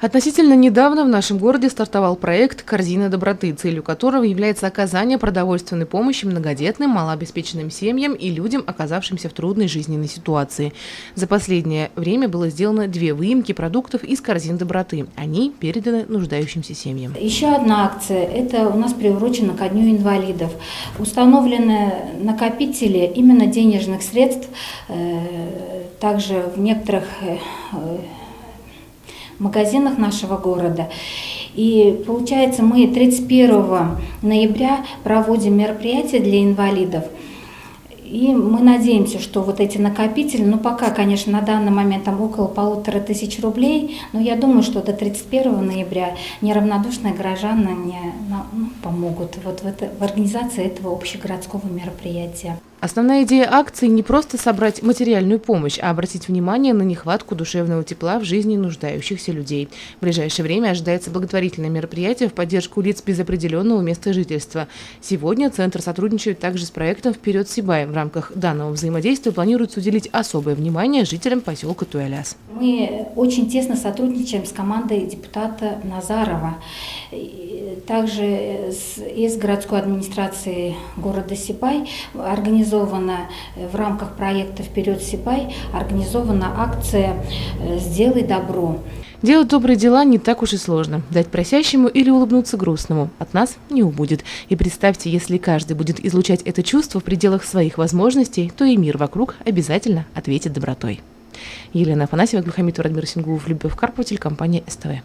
Относительно недавно в нашем городе стартовал проект «Корзина доброты», целью которого является оказание продовольственной помощи многодетным, малообеспеченным семьям и людям, оказавшимся в трудной жизненной ситуации. За последнее время было сделано 2 выемки продуктов из корзин доброты. Они переданы нуждающимся семьям. Еще одна акция – это у нас приурочена ко Дню инвалидов. Установлены накопители именно денежных средств, также в некоторых магазинах нашего города. И получается, мы 31 ноября проводим мероприятие для инвалидов. И мы надеемся, что вот эти накопители, пока, конечно, на данный момент там около 1500 рублей, но я думаю, что до 31 ноября неравнодушные горожане помогут в организации этого общегородского мероприятия. Основная идея акции – не просто собрать материальную помощь, а обратить внимание на нехватку душевного тепла в жизни нуждающихся людей. В ближайшее время ожидается благотворительное мероприятие в поддержку лиц без определенного места жительства. Сегодня Центр сотрудничает также с проектом «Вперед Сибай». В рамках данного взаимодействия планируется уделить особое внимание жителям поселка Туяляс. Мы очень тесно сотрудничаем с командой депутата Назарова. Также из городской администрации города Сибай организована в рамках проекта «Вперед Сибай» организована акция «Сделай добро». Делать добрые дела не так уж и сложно. Дать просящему или улыбнуться грустному от нас не убудет. И представьте, если каждый будет излучать это чувство в пределах своих возможностей, то и мир вокруг обязательно ответит добротой. Елена Афанасьева, Глухомит Радмир Сингулов, Любовь Карпова, телекомпания СТВ.